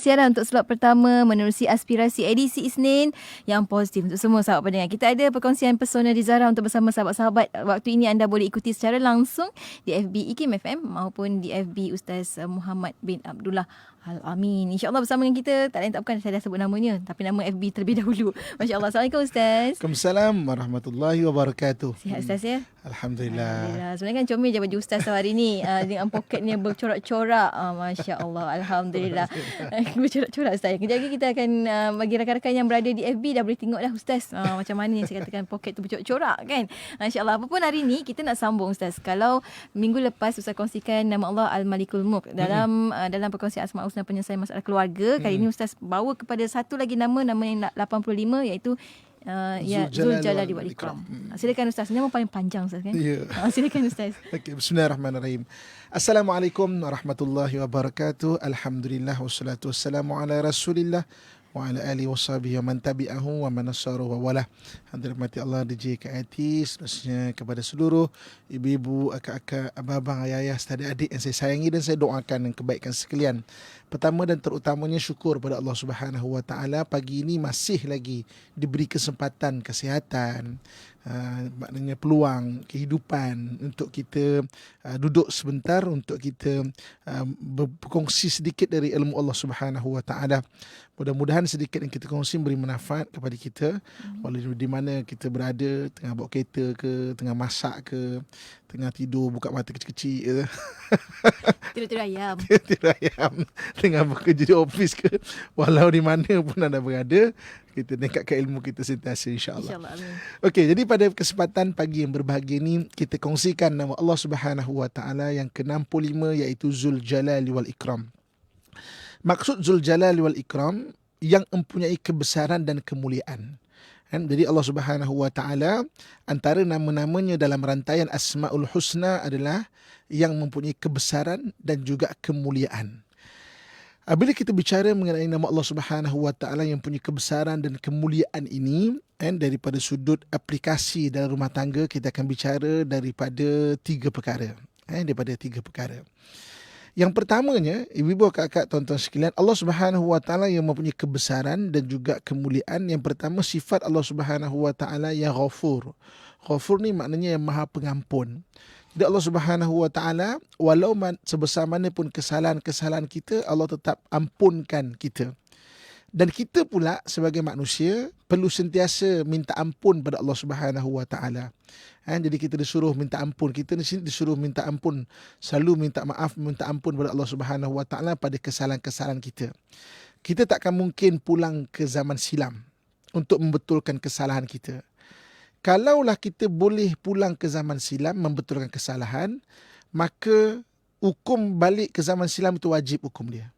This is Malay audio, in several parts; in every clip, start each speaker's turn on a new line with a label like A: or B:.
A: siaran untuk slot pertama menerusi aspirasi edisi Isnin yang positif untuk semua sahabat pendengar. Kita ada perkongsian pesona Rizara untuk bersama sahabat-sahabat. Waktu ini anda boleh ikuti secara langsung di FB IKIM FM maupun di FB Ustaz Muhammad bin Abdullah Al-Amin. InsyaAllah bersama dengan kita, tak lain tak bukan saya dah sebut namanya, tapi nama FB terlebih dahulu. Masya Allah. Assalamualaikum Ustaz.
B: Waalaikumsalam warahmatullahi wabarakatuh.
A: Sihat Ustaz ya?
B: Alhamdulillah.
A: Sebenarnya kan comel je baju Ustaz hari ni dengan poketnya bercorak-corak. Masya Allah. Alhamdulillah. Bercorak-corak Ustaz. Kejap lagi kita akan bagi rakan-rakan yang berada di FB dah boleh tengok dah Ustaz. Macam mana yang saya katakan poket tu bercorak-corak kan. Masya Allah. Apapun hari ni kita nak sambung Ustaz. Kalau minggu lepas Ustaz kongsikan nama Allah Al-Malikul Mulk dalam perkongsian Asmaul Husna penyelesaian masalah keluarga. Kali ini Ustaz bawa kepada satu lagi nama yang 85 iaitu Zuljalali wal Ikram. Silakan Ustaz. Nama paling panjang Ustaz kan?
B: Ya.
A: Silakan Ustaz.
B: Okay, bismillahirrahmanirrahim. Assalamualaikum warahmatullahi wabarakatuh. Alhamdulillah wassalatu wassalamu ala Rasulillah wa ala alihi washabihi wa man tabi'ahu wa man nasarahu wa wala. Alhamdulillah Allah DJ KIT, seterusnya kepada seluruh ibu-ibu, akak-akak, abang-abang, ayah-ayah, adik-adik yang saya sayangi dan saya doakan yang kebaikan sekalian. Pertama dan terutamanya syukur pada Allah Subhanahu wa taala pagi ini masih lagi diberi kesempatan kesihatan, maknanya peluang kehidupan untuk kita duduk sebentar untuk kita berkongsi sedikit dari ilmu Allah Subhanahu wa taala. Mudah-mudahan sedikit yang kita kongsi beri manfaat kepada kita, walau di mana kita berada, tengah bawa kereta ke, tengah masak ke, tengah tidur buka mata kecil-kecil ke,
A: Tidur-tidur ayam.
B: tidur ayam, tengah bekerja di office ke, walau di mana pun anda berada, kita tingkatkan ilmu kita sentiasa insya-Allah. Okey, jadi pada kesempatan pagi yang berbahagia ini kita kongsikan nama Allah Subhanahu wa taala yang ke-65 iaitu Zul Jalali wal Ikram. Maksud Zul Jalali wal Ikram yang mempunyai kebesaran dan kemuliaan. Jadi Allah Subhanahu wa taala antara nama-namanya dalam rantaian Asmaul Husna adalah yang mempunyai kebesaran dan juga kemuliaan. Bila kita bicara mengenai nama Allah Subhanahu wa taala yang punya kebesaran dan kemuliaan ini, daripada sudut aplikasi dalam rumah tangga kita akan bicara daripada tiga perkara. Yang pertamanya, ibu-ibu, kakak, tuan-tuan sekalian, Allah Subhanahu wa taala yang mempunyai kebesaran dan juga kemuliaan. Yang pertama, sifat Allah Subhanahu wa taala yang Ghafur. Ghafur ni maknanya yang Maha Pengampun. Jadi Allah Subhanahu wa taala walau sebesar mana pun kesalahan-kesalahan kita, Allah tetap ampunkan kita. Dan kita pula sebagai manusia perlu sentiasa minta ampun pada Allah Subhanahu wa taala. Jadi kita disuruh minta ampun. Kita di sini disuruh minta ampun, selalu minta maaf, minta ampun pada Allah Subhanahu wa taala pada kesalahan-kesalahan kita. Kita takkan mungkin pulang ke zaman silam untuk membetulkan kesalahan kita. Kalaulah kita boleh pulang ke zaman silam membetulkan kesalahan, maka hukum balik ke zaman silam itu wajib hukum dia.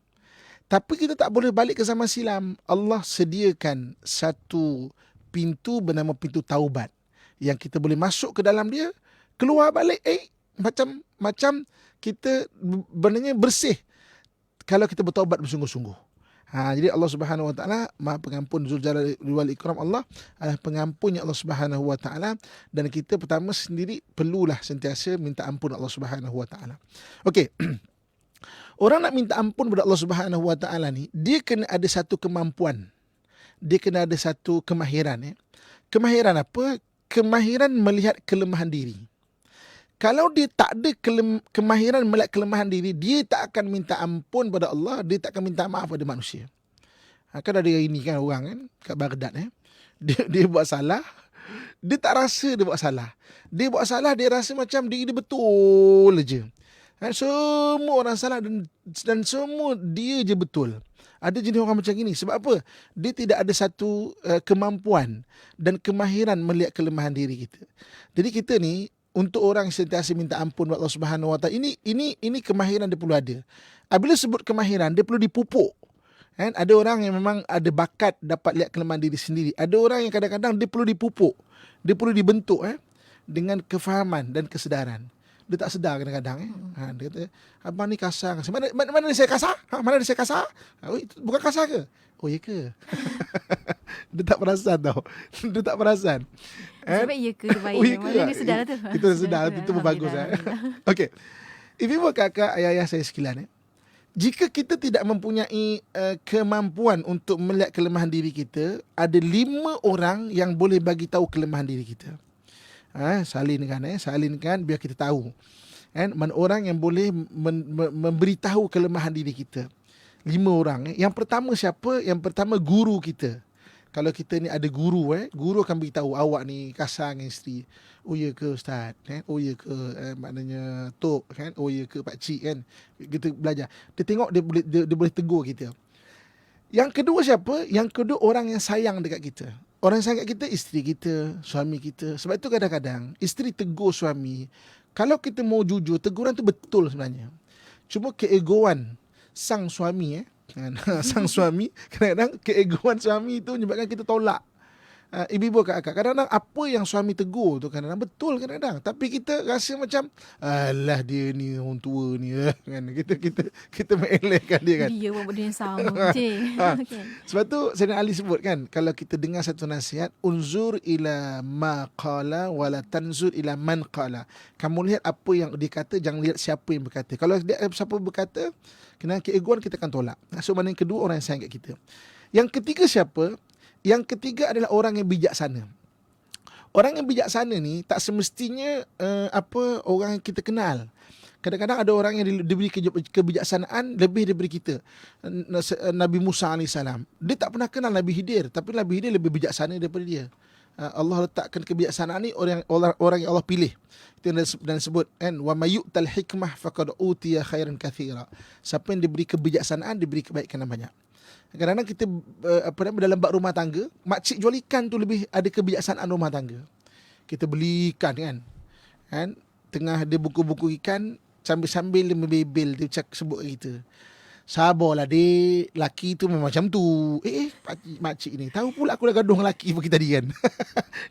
B: Tapi kita tak boleh balik ke zaman silam. Allah sediakan satu pintu bernama pintu taubat yang kita boleh masuk ke dalam dia, keluar balik macam kita benarnya bersih kalau kita bertaubat bersungguh-sungguh. Jadi Allah Subhanahu wa taala Maha Pengampun, Zul Jalali wal Ikram. Allah adalah pengampunnya Allah Subhanahu wa taala, dan kita pertama sendiri perlulah sentiasa minta ampun Allah Subhanahu wa taala. Okey. Orang nak minta ampun kepada Allah Subhanahu wa taala ni, dia kena ada satu kemampuan. Dia kena ada satu kemahiran. Kemahiran apa? Kemahiran melihat kelemahan diri. Kalau dia tak ada kemahiran melihat kelemahan diri, dia tak akan minta ampun pada Allah, dia tak akan minta maaf pada manusia. Kan ada ini kan orang kan kat Baghdad dia buat salah, dia tak rasa dia buat salah. Dia buat salah, dia rasa macam diri dia betul je. Semua orang salah dan semua dia je betul. Ada jenis orang macam ini. Sebab apa? Dia tidak ada satu kemampuan dan kemahiran melihat kelemahan diri kita. Jadi kita ni, untuk orang sentiasa minta ampun kepada Allah Subhanahu wa taala, ini kemahiran dia perlu ada. Bila sebut kemahiran, dia perlu dipupuk. Ada orang yang memang ada bakat dapat lihat kelemahan diri sendiri. Ada orang yang kadang-kadang dia perlu dipupuk. Dia perlu dibentuk dengan kefahaman dan kesedaran. Dia tak sedar kadang-kadang. Dia kata, abang ni kasar. Mana saya kasar? Mana saya kasar? Bukan kasar ke? Oh, ya ke? Dia tak perasan tau. Dia tak perasan.
A: Sebab ya ke dia baik. Mana dia sedar tu.
B: Kita sedar. Itu pun bagus. Okey. Ibu, kakak, ayah-ayah saya sekalian. Jika kita tidak mempunyai kemampuan untuk melihat kelemahan diri kita, ada 5 orang yang boleh bagi tahu kelemahan diri kita. Salinkan biar kita tahu. Mana orang yang boleh memberitahu kelemahan diri kita. 5 orang. Yang pertama siapa? Yang pertama guru kita. Kalau kita ni ada guru, guru akan beritahu awak ni kasar dengan isteri. Oh ya ke ustaz? Oh ya ke maknanya tok kan? Oh ya ke pak cik kan? Kita belajar. Dia tengok dia boleh tegur kita. Yang kedua siapa? Yang kedua orang yang sayang dekat kita. Orang yang sayang dekat kita, isteri kita, suami kita. Sebab itu kadang-kadang isteri tegur suami. Kalau kita mau jujur, teguran tu betul sebenarnya. Cuma keegoan sang suami sang suami, kadang-kadang keegoan suami itu menyebabkan kita tolak. Ibu-ibu kakak, kadang-kadang apa yang suami tegur tu kadang-kadang betul kadang-kadang, tapi kita rasa macam alah dia ni orang tua ni kan, kita mengelakkan dia kan.
A: Dia buat benda yang sama je. Okay.
B: Sebab tu Sayyidina Ali sebut kan, kalau kita dengar satu nasihat, unzur ila ma qala wala tanzur ila man qala. Kamu lihat apa yang dikata, jangan lihat siapa yang berkata. Kalau dia siapa berkata, kena keegoan kita akan tolak. So mana yang kedua, orang yang sayang kat kita. Yang ketiga siapa? Yang ketiga adalah orang yang bijaksana. Orang yang bijaksana ni tak semestinya orang yang kita kenal. Kadang-kadang ada orang yang diberi kebijaksanaan lebih daripada kita. Nabi Musa AS, dia tak pernah kenal Nabi Khidir, tapi Nabi Khidir lebih bijaksana daripada dia. Allah letakkan kebijaksanaan ni orang yang Allah pilih. Itu yang disebut kan, wa mayyutal hikmah faqad utiya khairan katsira. Siapa yang diberi kebijaksanaan, diberi kebaikan yang banyak. Kadang-kadang kita dalam bab rumah tangga, makcik jual ikan tu lebih ada kebijaksanaan rumah tangga. Kita beli ikan kan, tengah dia buku-buku ikan, sambil-sambil dia membebel, dia sebut kita, sabarlah dek, laki tu memang macam tu. Makcik ni tahu pula aku dah gaduh dengan laki pagi tadi kan.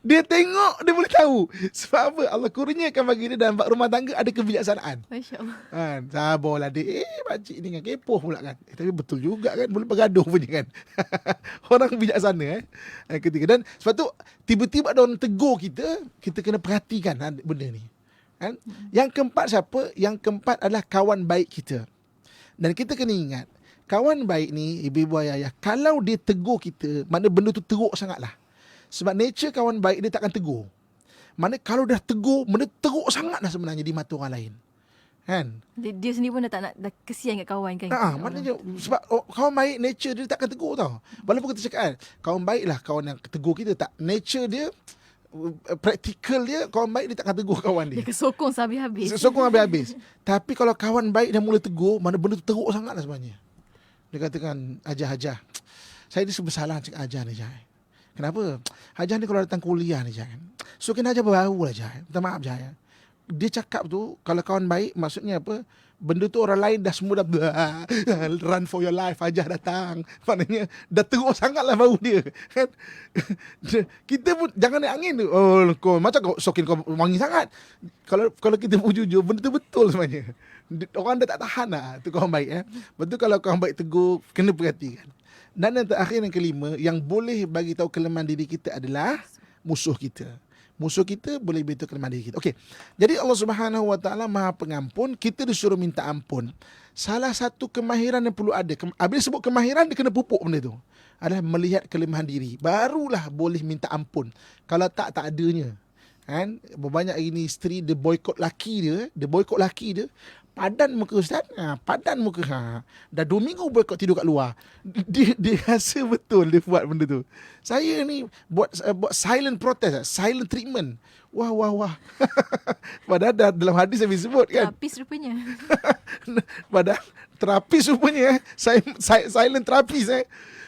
B: Dia tengok, dia boleh tahu. Sebab apa? Allah kurniakan bagi dia dalam rumah tangga ada kebijaksanaan.
A: Masya Allah.
B: Sabarlah dek. Makcik ni kan kepoh pula kan. Tapi betul juga kan, boleh bergaduh punya kan. Orang bijaksana ketika. Dan sebab tu tiba-tiba ada orang tegur kita kena perhatikan benda ni kan. Yang keempat siapa? Yang keempat adalah kawan baik kita. Dan kita kena ingat, kawan baik ni, ibu-ibu ayah, kalau dia tegur kita, mana benda tu teruk sangatlah. Sebab nature kawan baik dia takkan tegur. Mana kalau dah tegur, benda teruk sangatlah sebenarnya di mata orang lain. Kan?
A: Dia sendiri pun dah kesian kat kawan kan.
B: Maknanya sebab kawan baik nature dia takkan tegur tau. Walaupun kita cakap kan, kawan baik lah kawan yang tegur kita, tak. Nature dia, praktikal dia, kawan baik dia takkan tegur kawan dia.
A: Dia kesokong habis-habis.
B: Sokong habis-habis. Tapi kalau kawan baik dah mula tegur, mana benda tu teruk sangat lah sebenarnya. Dia katakan, Hajah, saya ni bersalah cakap Hajah ni, Hajah. Kenapa? Hajah ni kalau datang kuliah ni, Hajah. So, kena Hajah baru lah, Hajah. Minta maaf, Hajah. Dia cakap tu, kalau kawan baik, maksudnya apa? Benda tu orang lain dah semua dah run for your life, Hajah datang. Maknanya dah teruk sangat lah bau dia kan. Kita pun jangan naik angin tu. Oh kau macam kau sokin kau wangi sangat. Kalau kita pun jujur, benda tu betul sebenarnya. Orang dah tak tahan lah. Tu kawan baik Betul, kalau kawan baik tegur, kena perhatikan. Dan yang terakhir, yang kelima, yang boleh bagi tahu kelemahan diri kita adalah musuh kita. Musuh kita boleh beritahu kelemahan diri kita. Okey. Jadi Allah Subhanahu Wa Taala Maha Pengampun, kita disuruh minta ampun. Salah satu kemahiran yang perlu ada. Bila sebut kemahiran, dia kena pupuk benda tu. Adalah melihat kelemahan diri. Barulah boleh minta ampun. Kalau tak adanya. Kan? Berbanyak ini isteri dia boykot laki dia. Padan muka ustaz. Padan muka. Dah 2 minggu boykot tidur kat luar. Dia rasa betul dia buat benda tu. Saya ni buat silent protest, silent treatment. Wah. Padahal dalam hadis saya sebut kan.
A: Terapis rupanya.
B: Padahal terapis rupanya. Silent terapis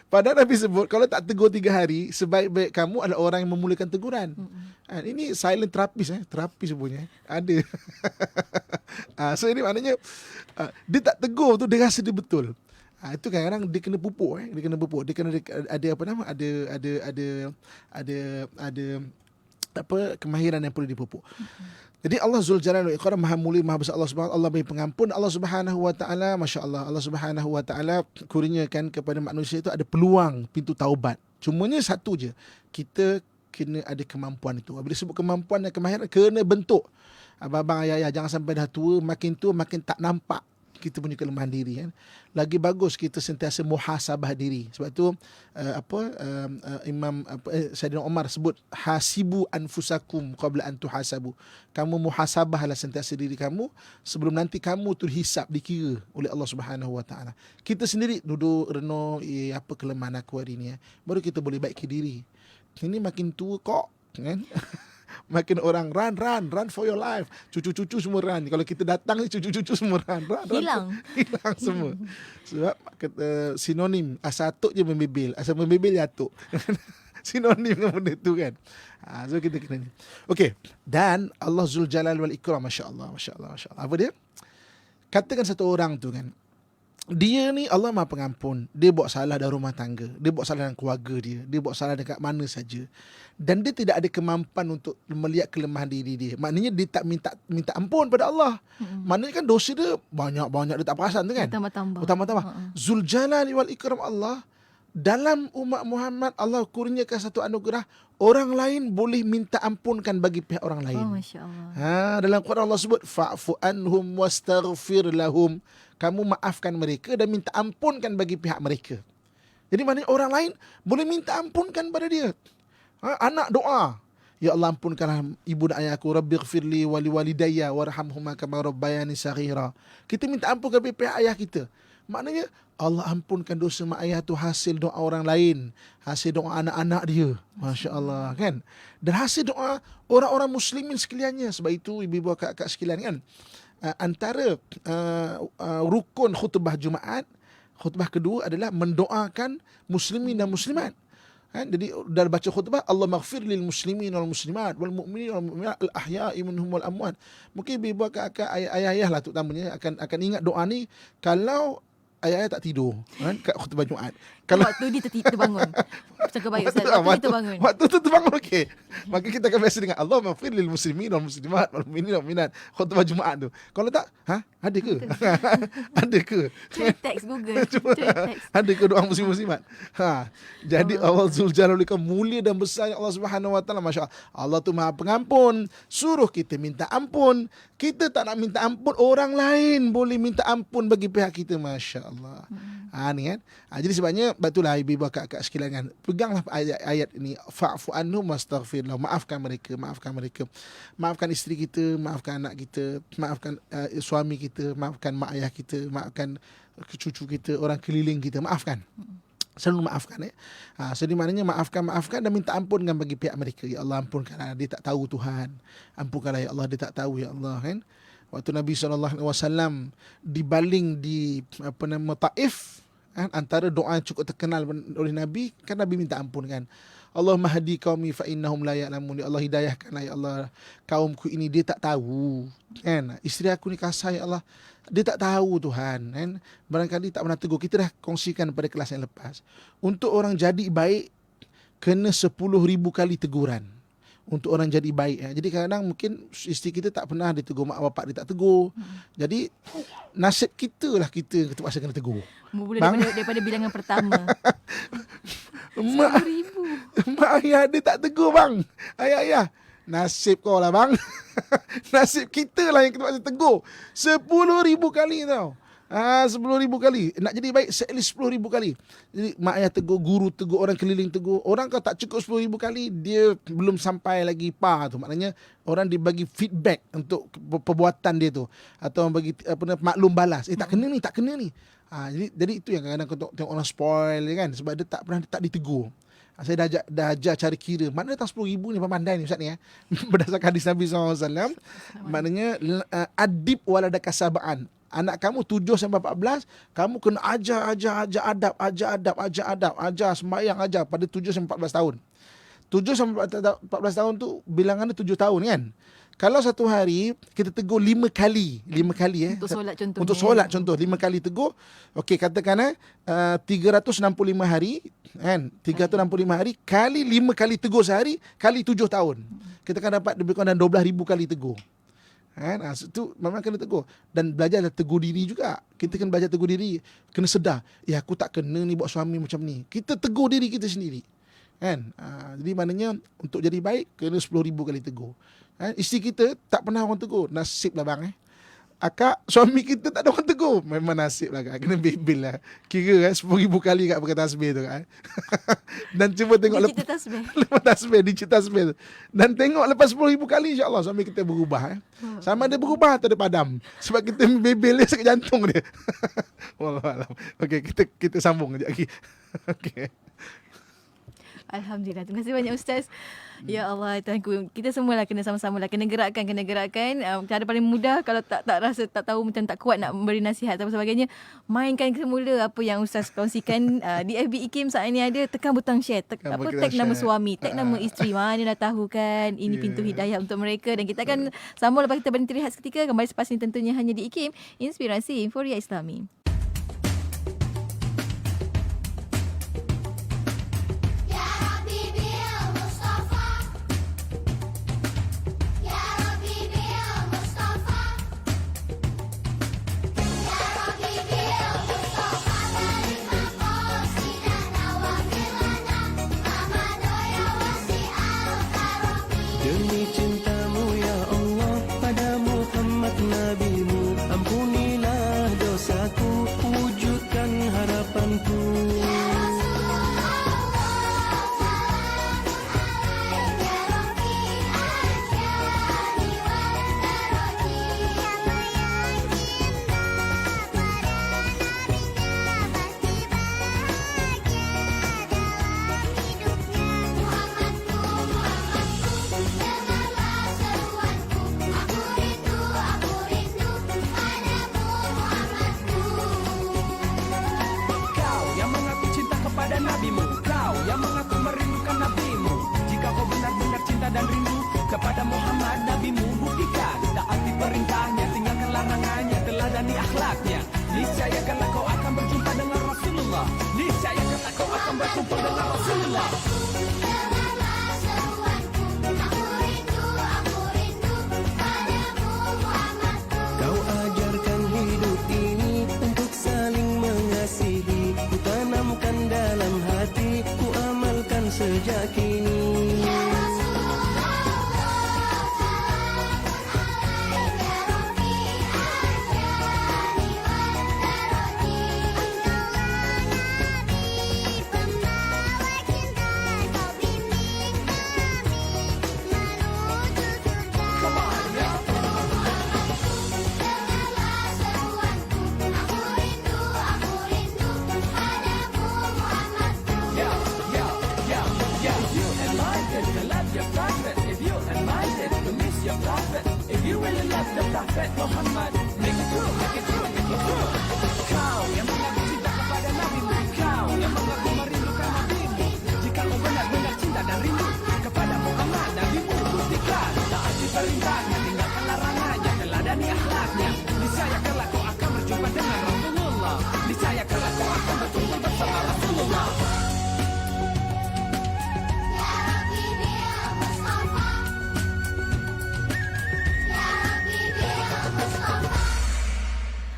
B: Padahal Nabi sebut, kalau tak tegur 3 hari, sebaik-baik kamu adalah orang yang memulakan teguran. Ini silent terapis terapis punya ada. So ini maknanya dia tak tegur tu, dia rasa dia betul. Itu kadang-kadang dia kena pupuk dia kena ada apa nama, ada kemahiran yang perlu dipupuk. Jadi Allah Zul Jalal wal Ikram, Maha Mulia, Maha Besar Allah Subhanahu Allah Maha Pengampun. Allah Subhanahu Wa Taala, masya-Allah, Allah Subhanahu Wa Taala kurniakan kepada manusia itu ada peluang pintu taubat. Cumanya satu je, kita kena ada kemampuan itu. Bila sebut kemampuan dan kemahiran, kena bentuk. Abang-abang, ayah-ayah, jangan sampai dah tua, makin tak nampak kita punya kelemahan diri kan. Lagi bagus kita sentiasa muhasabah diri. Sebab tu Imam Saidina Umar sebut hasibu anfusakum qabla an tuhasabu. Kamu muhasabahlah sentiasa diri kamu sebelum nanti kamu terhisap, dikira oleh Allah Subhanahu Wa Taala. Kita sendiri duduk renung, apa kelemahan aku hari ni, baru kita boleh baiki diri. Ini makin tua kok kan. Makin orang run for your life. Cucu-cucu semua run. Kalau kita datang ni cucu-cucu semua run.
A: Hilang
B: semua. Sebab sinonim asatuk je membebil. Asal membebil jatuh. Sinonim dengan benda tu kan. So kita kena ni. Okey. Dan Allah Zul Jalal wal Ikram, Masya Allah. Apa dia? Katakan satu orang tu kan, dia ni Allah Maha Pengampun. Dia buat salah dalam rumah tangga, dia buat salah dalam keluarga dia buat salah dekat mana saja, dan dia tidak ada kemampuan untuk melihat kelemahan diri dia. Maknanya dia tak minta ampun pada Allah. Maknanya kan dosa dia banyak dia tak perasan tu kan. Bertambah-tambah. Zul Jalali wal Ikram Allah. Dalam umat Muhammad Allah kurniakan satu anugerah, orang lain boleh minta ampunkan bagi pihak orang lain.
A: Masya Allah.
B: Dalam Quran Allah sebut fa'fu anhum wastaghfir lahum. Kamu maafkan mereka dan minta ampunkan bagi pihak mereka. Jadi maknanya orang lain boleh minta ampunkan pada dia. Anak doa, ya Allah ampunkanlah ibu dan ayah aku, rabbighfirli wa liwalidayya warhamhuma kama rabbayani saghira. Kita minta ampun kepada pihak ayah kita. Maknanya Allah ampunkan dosa mak ayah tu hasil doa orang lain, hasil doa anak-anak dia. Masya Allah kan. Dan hasil doa orang-orang muslimin sekaliannya. Sebab itu ibu-ibu kakak sekalian kan, antara rukun khutbah Jumaat, khutbah kedua adalah mendoakan muslimin dan muslimat. Jadi dalam baca khutbah, Allah maghfir lil muslimin wal muslimat wal mu'minin wal mu'minat al ahya'i minhum wal amwat. Mungkin ibu kakak ayah-ayah lah terutamanya akan ingat doa ni kalau ayah-ayah tak tidur kan, kat khutbah Jumaat. Kalau
A: waktu dia terbangun. Cakap baik Ustaz. Waktu dia terbangun.
B: Waktu tu terbangun, okey. Maka kita akan biasa dengan Allah maghfir lil muslimin wal muslimat wal mu'minin wal mu'minat khutbah Jumaat tu. Kalau tak, ada ke? Ada ke?
A: Teks Google.
B: Ada ke doa muslim-muslimat? Jadi Allah Zul Jalal mulia dan besar Allah Subhanahu Wa Taala. Masya-Allah. Allah tu Maha Pengampun. Suruh kita minta ampun. Kita tak nak minta ampun, orang lain boleh minta ampun bagi pihak kita. Masya Allah. Ni kan. Jadi sebabnya batulah ibu kakak sekalian kan, peganglah ayat ini, fa'fu anhum wastaghfir lahum. Maafkan mereka. Maafkan isteri kita, maafkan anak kita, maafkan suami kita, maafkan mak ayah kita, maafkan cucu kita, orang keliling kita, maafkan. Selalu maafkan so di maknanya maafkan dan minta ampunkan bagi pihak mereka. Ya Allah ampunkanlah, dia tak tahu Tuhan. Ampunkanlah ya Allah, dia tak tahu ya Allah kan. Waktu Nabi SAW dibaling di Taif, antara doa yang cukup terkenal oleh Nabi kan, Nabi minta ampun kan. Allahumma hadi qaumi fa innahum la ya'lamun. Ya Allah hidayahkanlah ya Allah kaumku ini, dia tak tahu kan. Isteri aku ni kasar ya Allah, dia tak tahu Tuhan kan. Barangkali tak pernah tegur. Kita dah kongsikan pada kelas yang lepas. Untuk orang jadi baik kena 10,000 kali teguran. Untuk orang jadi baik. Jadi kadang-kadang mungkin isteri kita tak pernah ditegur, mak bapak dia tak tegur. Jadi nasib kita lah kita terpaksa kena tegur.
A: Mula daripada bilangan pertama.
B: Mak ayah dia tak tegur bang. Ayah. Nasib kau lah bang. Nasib kita lah yang terpaksa tegur. 10,000 kali tau. 10,000 kali. Nak jadi baik at least 10,000 kali. Jadi mak ayah tegur, guru tegur, orang keliling tegur. Orang kau tak cukup 10,000 kali, dia belum sampai lagi tu. Maknanya orang dibagi feedback untuk perbuatan dia tu, atau bagi maklum balas. Tak kena ni. Jadi itu yang kadang-kadang kau tengok orang spoil kan, sebab dia tak ditegur. Saya dah ajar cara kira. Maknanya datang 10,000 ni pandai ni Ustaz ni berdasarkan hadis Nabi SAW. Maknanya adib walada kasabaan. Anak kamu 7 sampai 14, kamu kena ajar adab, ajar sembahyang, ajar pada 7 sampai 14 tahun. 7 sampai 14 tahun tu bilangannya 7 tahun kan. Kalau satu hari kita tegur 5 kali
A: untuk solat contohnya.
B: Untuk solat contoh 5 kali tegur. Okey, katakan 365 hari kan. 365 hari kali 5 kali tegur sehari kali 7 tahun. Kita akan dapat lebih kurang 12,000 kali tegur. Kan? Itu memang kena tegur. Dan belajarlah tegur diri juga. Kita kena belajar tegur diri. Kena sedar, aku tak kena ni buat suami macam ni. Kita tegur diri kita sendiri. Kan? Jadi maknanya untuk jadi baik kena 10,000 kali tegur. Isteri kita tak pernah orang tegur. Nasib lah bang. Akak, suami kita tak ada orang tegur. Memang nasib lah kak, kena bebel lah. Kira kan 10,000 kali kak pakai tasbih tu kak. Dan cuba tengok
A: Dia cerita tasbih.
B: lepas tasbih, digit tasbih tu. Dan tengok lepas 10,000 kali, insyaAllah suami kita berubah. Sama ada berubah atau ada padam. Sebab kita bebel dia sakit jantung dia. Wallahualam. Okey, kita sambung kejap lagi. Okey.
A: Alhamdulillah. Terima kasih banyak Ustaz. Ya Allah, Tuhanku. Kita semualah kena sama-sama lah. Kena gerakkan. Cara paling mudah kalau tak rasa, tak tahu, macam tak kuat nak beri nasihat atau sebagainya, mainkan semula apa yang Ustaz kongsikan. Di FB IKIM saat ini ada, tekan butang share. Tag nama suami, tag nama isteri. Mana dah tahu kan, ini pintu hidayah untuk mereka. Dan kita akan sambung lepas kita berhenti rehat seketika. Kembali selepas ini tentunya hanya di IKIM, Inspirasi Inforia Islami.
C: Demi cintamu ya Allah pada Muhammad Nabimu, ampunilah dosaku, wujudkan harapanku. Kepada Muhammad Nabimu, buktikan taati perintahnya, tinggalkan larangannya, teladani akhlaknya. Niscayakanlah kau akan berjumpa dengan Rasulullah. Niscayakanlah kau akan berjumpa dengan Rasulullah. Kau ajarkan hidup ini untuk saling mengasihi. Ku tanamkan dalam hati, ku amalkan sejak kini. Prophet Muhammad, make it true, make it true, make it true. Kau yang mengaku cinta kepada Nabimu, kau yang mengaku merindukan Nabimu. Jika kau benar-benar cinta dan rindu kepada Muhammad Nabimu, buktikan taati perintahnya, tinggalkan larangannya, teladani akhlaknya. Niscaya kelak kau akan berjumpa dengan Rasulullah. Niscaya kelak kau akan berjumpa bersama Rasulullah.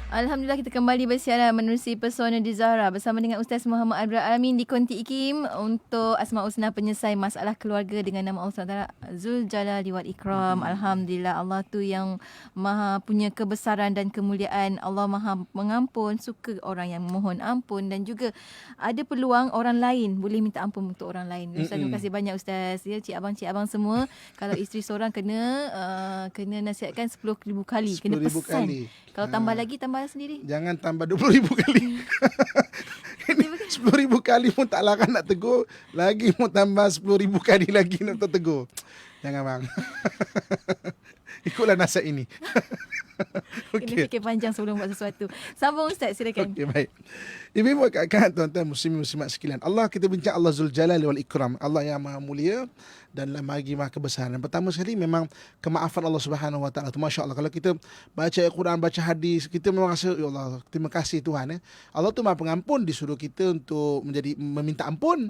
A: Alhamdulillah, kita kembali bersiaran menerusi Pesona di Zahra bersama dengan Ustaz Muhammad Abdul Alamin di Konti IKIM untuk Asmaul Husna, penyelesai masalah keluarga dengan nama Allah SWT Zul Jalali wal Ikram. Alhamdulillah, Allah tu yang maha punya kebesaran dan kemuliaan. Allah maha mengampun, suka orang yang memohon ampun, dan juga ada peluang orang lain boleh minta ampun untuk orang lain. Ustaz, terima kasih banyak Ustaz. Ya, cik abang semua, kalau isteri seorang kena nasihatkan 10,000 kali, kena
B: 10,000
A: pesan
B: kali.
A: Kalau tambah lagi, tambah sendiri.
B: Jangan tambah 20,000 kali. 10,000 kali pun tak larang nak tegur. Lagi mau tambah 10,000 kali lagi nak tegur. Jangan bang. Ikutlah nasihat ini.
A: Kena fikir panjang sebelum buat sesuatu. Sambung Ustaz, silakan.
B: Okey, baik. Ibu-ibu, kakak, tuan-tuan, muslimin-muslimat sekalian. Allah, kita bincang Allah Zul Jalali wal Ikram. Allah yang maha mulia dan lagi maha kebesaran. Pertama sekali memang kemaafan Allah Subhanahu Wa Taala. Masya Allah, kalau kita baca Al-Quran, baca hadis, kita memang rasa, ya Allah, terima kasih Tuhan. Allah tu maha pengampun, disuruh kita untuk meminta ampun.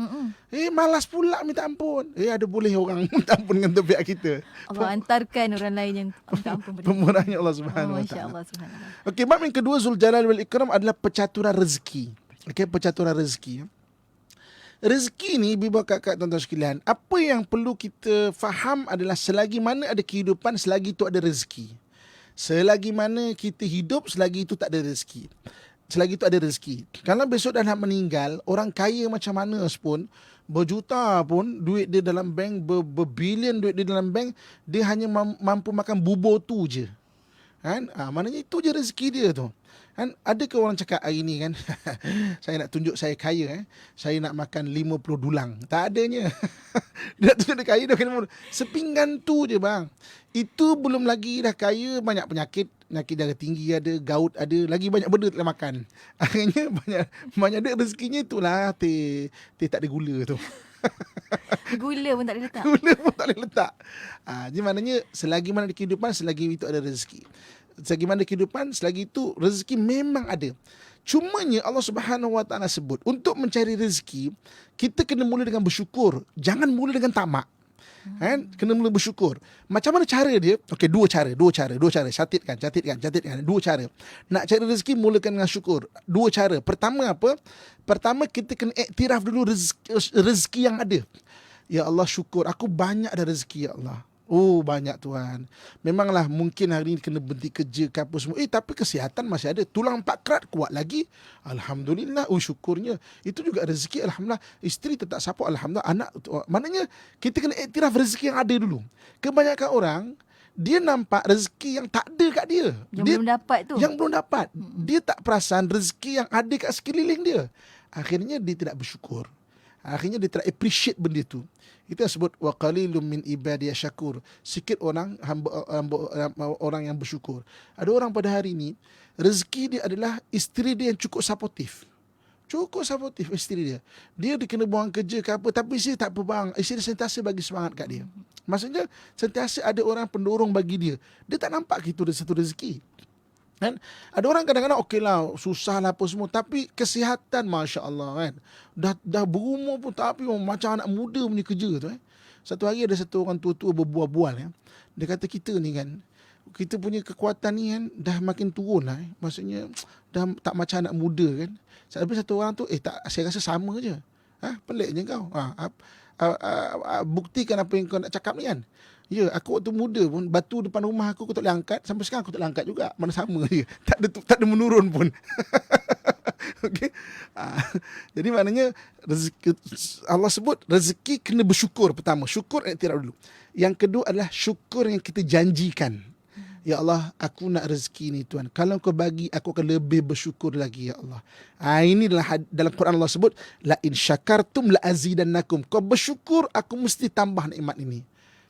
B: Malas pula minta ampun. Ada boleh orang minta ampun dengan tabiat kita.
A: Allah hantarkan orang lain yang minta ampun pada
B: Pemurahnya Allah Subhanahu Wa
A: Masya
B: Taala.
A: Allah, subhanallah.
B: Okey, bab yang kedua Zul Jalal wal Ikram adalah pencaturan rezeki. Okey, pencaturan rezeki. Rezeki ni, bibi kakak, tuan-tuan sekalian, apa yang perlu kita faham adalah selagi mana ada kehidupan, selagi itu ada rezeki. Selagi mana kita hidup, selagi itu tak ada rezeki. Selagi itu ada rezeki. Kalau besok dah nak meninggal, orang kaya macam mana pun, berjuta pun duit dia dalam bank, berbilion duit dia dalam bank, dia hanya mampu makan bubur tu je. Kan? Maknanya itu je rezeki dia tu. Kan? Ada ke orang cakap hari ni kan, saya nak tunjuk saya kaya, saya nak makan 50 dulang. Tak adanya. Dia nak tunjuk dia kaya, dia kena sepinggan tu je bang. Itu belum lagi dah kaya, banyak penyakit darah tinggi ada, gout ada, lagi banyak benda tak boleh makan. Akhirnya banyak duit rezekinya itulah teh tak ada gula tu.
A: Gula pun tak boleh letak.
B: Gula pun tak boleh letak. Jadi maknanya selagi mana ada kehidupan, selagi itu ada rezeki. Selagi mana ada kehidupan, selagi itu rezeki memang ada. Cumanya Allah Subhanahu Wa Taala sebut, untuk mencari rezeki, kita kena mula dengan bersyukur. Jangan mula dengan tamak. Kan? Kena mula bersyukur. Macam mana cara dia? Okey, dua cara. Catatkan. Dua cara. Nak cari rezeki, mulakan dengan syukur. Dua cara. Pertama apa? Pertama, kita kena iktiraf dulu rezeki yang ada. Ya Allah, syukur. Aku banyak dah rezeki, ya Allah. Oh, banyak Tuhan. Memanglah mungkin hari ni kena berhenti kerja ke apa semua. Tapi kesihatan masih ada. Tulang 4 kerat kuat lagi. Alhamdulillah. Oh, syukurnya. Itu juga rezeki. Alhamdulillah. Isteri tetap support. Alhamdulillah. Anak. Maknanya kita kena iktiraf rezeki yang ada dulu. Kebanyakan orang, dia nampak rezeki yang tak ada kat dia.
A: Belum dapat tu.
B: Yang belum dapat. Dia tak perasan rezeki yang ada kat sekeliling dia. Akhirnya dia tidak bersyukur. Akhirnya dia tak appreciate benda tu. Itu yang sebut wa qalilum min ibadiy syakur. Sikit orang orang yang bersyukur. Ada orang pada hari ini rezeki dia adalah isteri dia yang cukup supportive. Cukup supportive isteri dia. Dia kena buang kerja ke apa, tapi isteri tak apa bang. Isteri sentiasa bagi semangat kat dia. Maksudnya sentiasa ada orang pendorong bagi dia. Dia tak nampak itu satu rezeki. Kan? Ada orang kadang-kadang okey lah, susah lah apa semua, tapi kesihatan Masya Allah kan. Dah berumur pun tapi macam anak muda punya kerja tu. Satu hari ada satu orang tua-tua berbual-bual. Dia kata kita ni kan, kita punya kekuatan ni kan dah makin turun lah. Maksudnya dah tak macam anak muda kan. Tapi satu orang tu, tak, saya rasa sama je. Pelik je kau. Buktikan apa yang kau nak cakap ni kan. Ya, aku waktu muda pun batu depan rumah aku tak boleh angkat. Sampai sekarang aku tak boleh angkat juga. Mana sama je. Tak ada menurun pun. Okey. Jadi maknanya rezeki, Allah sebut rezeki kena bersyukur pertama. Syukur iktiraf dulu. Yang kedua adalah syukur yang kita janjikan. Ya Allah, aku nak rezeki ni Tuhan. Kalau kau bagi, aku akan lebih bersyukur lagi ya Allah. Ini dalam Quran Allah sebut, la in syakartum la azidannakum. Kau bersyukur, aku mesti tambah nikmat ini.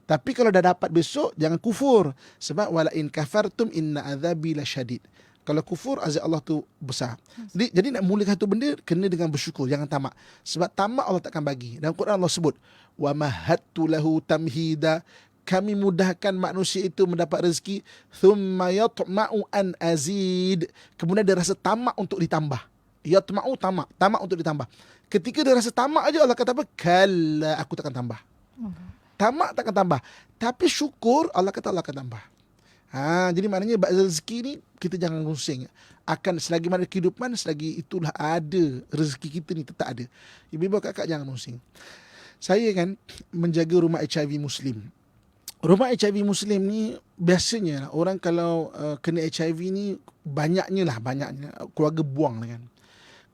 B: Tapi kalau dah dapat besok, jangan kufur. Sebab wala in kafartum inna azabi lasyadid. Kalau kufur, azab Allah tu besar. Jadi nak mulakan satu benda, kena dengan bersyukur. Jangan tamak. Sebab tamak Allah takkan bagi. Dalam Quran Allah sebut, wa mahattu lahu tamhida. Kami mudahkan manusia itu mendapat rezeki. Thumma yatma'u an azid. Kemudian dia rasa tamak untuk ditambah. Yatma'u tamak. Tamak untuk ditambah. Ketika dia rasa tamak aja, Allah kata apa? Kalla, aku takkan tambah. Tamak takkan tambah. Tapi syukur, Allah kata Allah akan tambah. Jadi maknanya rezeki ni kita jangan rusing. Akan selagi mana kehidupan, selagi itulah ada rezeki kita ni tetap ada. Ibu-ibu kakak jangan rusing. Saya kan menjaga rumah HIV Muslim. Rumah HIV Muslim ni biasanya orang kalau kena HIV ni banyaknya keluarga buang kan.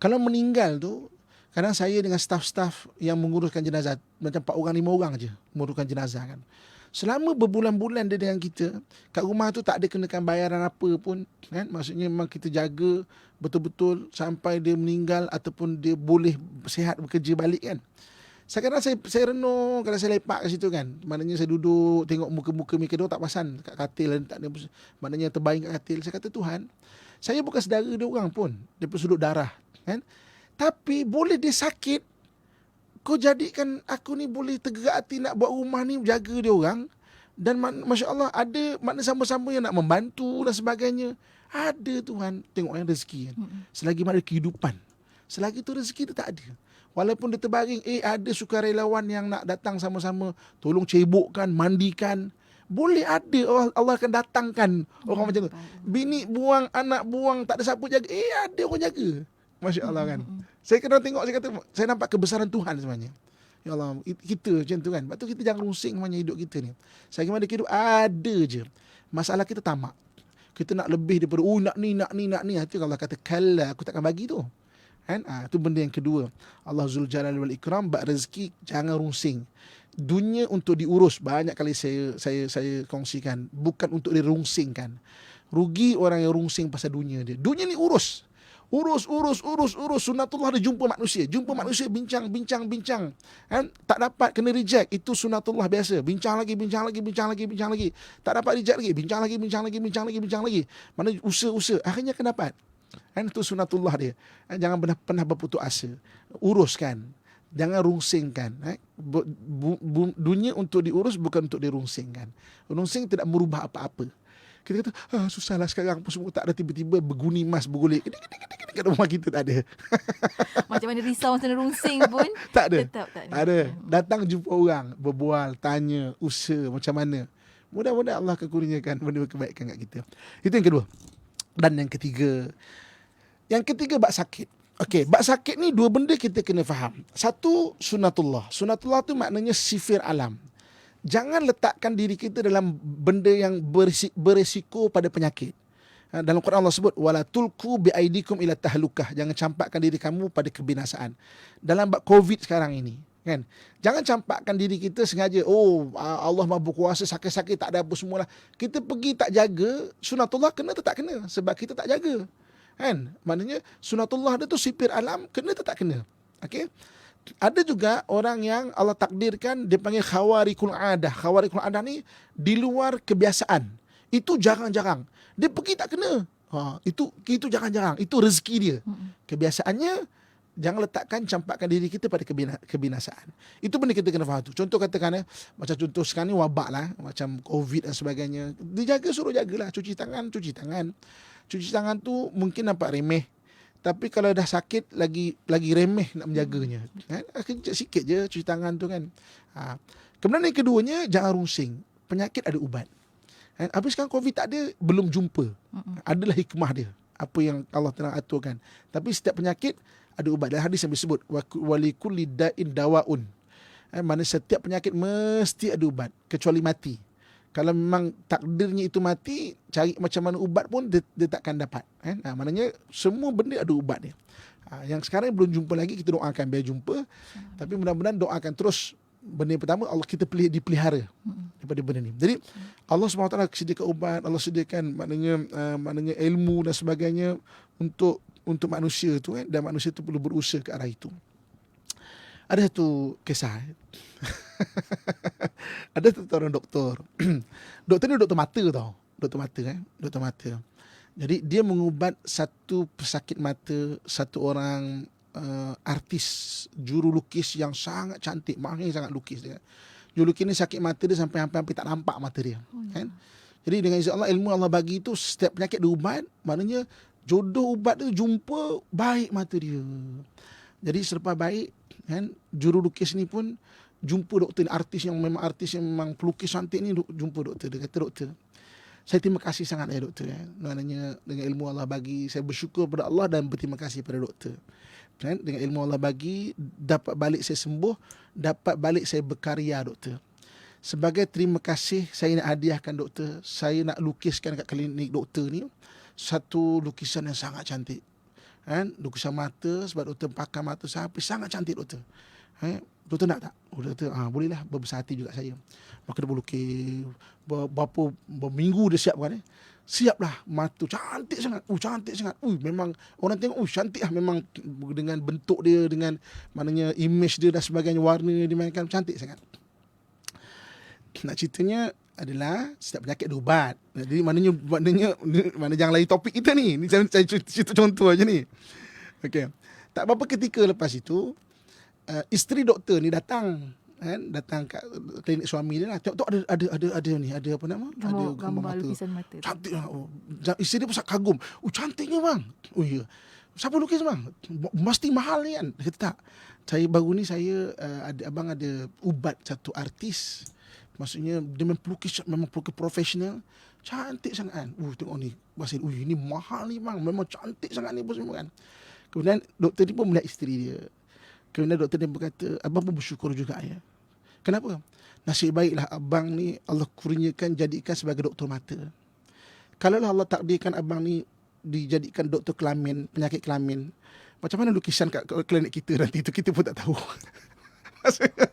B: Kalau meninggal tu, kadang saya dengan staf-staf yang menguruskan jenazah, macam 4 orang 5 orang je menguruskan jenazah kan. Selama berbulan-bulan dia dengan kita, kat rumah tu tak ada kenakan bayaran apa pun kan. Maksudnya memang kita jaga betul-betul sampai dia meninggal ataupun dia boleh sihat bekerja balik kan. Kadang saya renung, kadang saya lepak kat situ kan. Maknanya saya duduk tengok muka-muka mereka, dia tak perasan kat katil, tak ada, maknanya terbaring kat katil. Saya kata Tuhan, saya bukan saudara dia orang pun, dia pun sudut darah kan. Tapi boleh dia sakit, kau jadikan aku ni boleh tergerak hati nak buat rumah ni, jaga dia orang. Dan Masya Allah, ada makna sama-sama yang nak membantu dan sebagainya. Ada Tuhan, tengok yang rezeki kan. Selagi mana kehidupan, selagi tu rezeki tu tak ada. Walaupun dia terbaring, ada sukarelawan yang nak datang sama-sama, tolong cebokkan, mandikan. Boleh ada, Allah akan datangkan orang macam tu. Bini buang, anak buang, tak ada siapa jaga. Ada orang jaga. Masya Allah kan. Saya kena tengok, saya kata, saya nampak kebesaran Tuhan sebenarnya. Ya Allah, kita macam tu kan. Lepas tu kita jangan rusing sebenarnya hidup kita ni. Selagi mana hidup ada je. Masalah kita tamak. Kita nak lebih daripada nak ni. Itu Allah kata kalla, aku takkan bagi tu. Kan? Itu benda yang kedua. Allah Zul Jalal wal Ikram, bab rezeki jangan rungsing. Dunia untuk diurus, banyak kali saya kongsikan, bukan untuk dirungsingkan. Rugi orang yang rungsing pasal dunia dia. Dunia ni urus. Sunatullah dia jumpa manusia, bincang. Kan? Tak dapat, kena reject. Itu sunatullah biasa. Bincang lagi. Tak dapat, reject lagi. Bincang lagi. Mana usaha. Akhirnya akan dapat. Kan? Itu sunatullah dia. Jangan pernah berputus asa. Uruskan. Jangan rungsingkan. Dunia untuk diurus, bukan untuk dirungsingkan. Rungsing tidak merubah apa-apa. Kita kata, susahlah sekarang pun semua tak ada, tiba-tiba berguni emas, bergolek. Kat rumah kita tak ada.
A: Macam mana risau masa rungsing pun
B: Tak ada.
A: tetap tak
B: ada. Datang jumpa orang, berbual, tanya, usaha macam mana. Mudah-mudahan Allah akan kurniakan benda kebaikan kat kita. Itu yang kedua. Dan yang ketiga, bab sakit. Okey, bab sakit ni dua benda kita kena faham. Satu, sunatullah. Sunatullah tu maknanya sifir alam. Jangan letakkan diri kita dalam benda yang berisiko pada penyakit. Dalam Quran Allah sebut, wala tulqu biaidikum ila tahlukah. Jangan campakkan diri kamu pada kebinasaan. Dalam bab COVID sekarang ini, kan? Jangan campakkan diri kita sengaja, Allah Maha berkuasa, sakit-sakit tak ada apa semualah. Kita pergi tak jaga, sunatullah kena atau tak kena sebab kita tak jaga. Kan? Maknanya sunatullah dia tu sipir alam, kena atau tak kena. Okey? Ada juga orang yang Allah takdirkan, dia panggil khawarikul adah. Khawarikul adah ni di luar kebiasaan. Itu jarang-jarang. Dia pergi tak kena. Itu jarang-jarang. Itu rezeki dia. Kebiasaannya, jangan letakkan, campakkan diri kita pada kebinasaan. Itu benda kita kena faham tu. Contoh katakan, macam contoh sekarang ni wabak lah, macam COVID dan sebagainya. Dijaga, suruh jagalah. Cuci tangan. Cuci tangan tu mungkin nampak remeh. Tapi kalau dah sakit, lagi remeh nak menjaganya. Kan? Sikit je cuci tangan tu kan. Kemudian yang keduanya, jangan rungsing. Penyakit ada ubat. Kan? Habis sekarang COVID tak ada, belum jumpa. Adalah hikmah dia. Apa yang Allah telah aturkan. Tapi setiap penyakit ada ubat. Dalam hadis yang disebut, walikulli da'in dawaun. Mana setiap penyakit mesti ada ubat. Kecuali mati. Kalau memang takdirnya itu mati, cari macam mana ubat pun dia takkan dapat. Kan? Maknanya semua benda ada ubat dia. Yang sekarang belum jumpa lagi, kita doakan biar jumpa. Tapi mudah-mudahan doakan terus. Benda yang pertama, Allah kita dipelihara daripada benda ni. Jadi Allah SWT sediakan ubat, Allah sediakan maknanya ilmu dan sebagainya untuk manusia tu kan, dan manusia tu perlu berusaha ke arah itu. Ada satu kisah. Ada satu orang doktor. Doktor ni doktor mata tau. Doktor mata. Jadi dia mengubat satu pesakit mata, satu orang artis, juru lukis yang sangat cantik, mahir sangat lukis dia. Juru lukis ni sakit mata dia sampai hampir tak nampak mata dia. Kan? Jadi dengan izin Allah, ilmu Allah bagi tu, setiap penyakit dia ubat, maknanya jodoh ubat tu jumpa baik mata dia. Jadi selepas baik, kan, juru lukis ni pun jumpa doktor ni, artis yang memang pelukis cantik ni, jumpa doktor. Dia kata, doktor, saya terima kasih sangat ya doktor. Maknanya dengan ilmu Allah bagi, saya bersyukur pada Allah dan berterima kasih pada doktor. Kan? Dengan ilmu Allah bagi, dapat balik saya sembuh, dapat balik saya berkarya doktor. Sebagai terima kasih, saya nak hadiahkan doktor, saya nak lukiskan kat klinik doktor ni satu lukisan yang sangat cantik. Kan? Lukisan mata, sebab doktor pakai mata sampai sangat cantik doktor. Doktor nak tak? Doktor, bolehlah, berbesar hati juga saya. Maka dia berlukis, berminggu dia siapkan. Siaplah mata, cantik sangat. Cantik sangat. Memang orang tengok, cantik lah. Memang dengan bentuk dia, dengan maknanya image dia dan sebagainya, warna dia dimainkan, cantik sangat. Nak ceritanya adalah setiap penyakit ada ubat. Jadi maknanya jangan lari topik kita ni. Ni saya cerita contoh aja ni. Okey. Tak berapa ketika lepas itu, isteri doktor ni datang kat klinik suami dia lah. Tengok ada ni, ada apa nama? Ada
A: gambar lukisan mata.
B: Cantik lah. Isteri dia pun canggum. Cantiknya bang. Ya. Siapa lukis bang? Mesti mahal ni kan? Dia kata tak. Saya baru ni abang ada ubat satu artis. Maksudnya dia memang pelukis profesional. Cantik sangat kan. Tengok ni. Basil, ini mahal ni bang. Memang cantik sangat ni bos kan. Kemudian doktor ni pun melihat isteri dia. Kemudian doktor dia berkata, abang pun bersyukur juga ya. Kenapa? Nasib baiklah abang ni Allah kurniakan jadikan sebagai doktor mata. Kalaulah Allah takdirkan abang ni dijadikan doktor kelamin, penyakit kelamin, macam mana lukisan kat klinik kita nanti tu kita pun tak tahu. Maksudnya,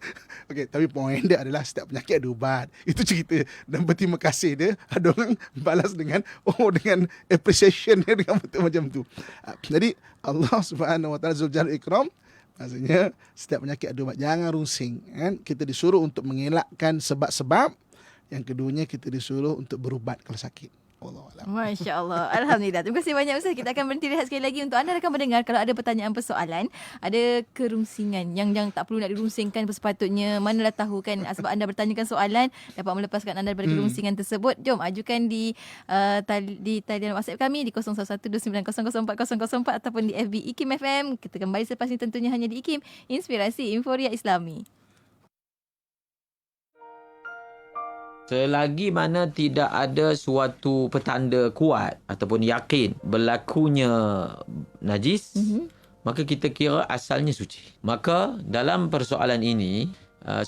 B: okey, tapi poin dia adalah setiap penyakit ada ubat. Itu cerita. Dan berterima kasih dia, ada orang balas dengan dengan appreciation dia dengan betul macam tu. Jadi Allah Subhanahu Wa Taala Zul Jalal Ikram, maksudnya setiap penyakit ada ubat. Jangan rungsing, kan? Kita disuruh untuk mengelakkan sebab-sebab. Yang keduanya kita disuruh untuk berubat kalau sakit. Wallahualam.
A: Masya Allah. Alhamdulillah. Terima kasih banyak Ustaz. Kita akan berhenti rehat sekali lagi untuk anda rakan mendengar. Kalau ada pertanyaan persoalan, ada kerungsingan yang tak perlu nak dirungsingkan sepatutnya. Manalah tahu kan sebab anda bertanyakan soalan dapat melepaskan anda daripada kerungsingan tersebut. Jom ajukan di talian WhatsApp kami di 0112900404 ataupun di FB IKIM FM. Kita kembali selepas ini tentunya hanya di IKIM, Inspirasi Inforia Islami.
D: Selagi mana tidak ada suatu petanda kuat ataupun yakin berlakunya najis, maka kita kira asalnya suci. Maka dalam persoalan ini,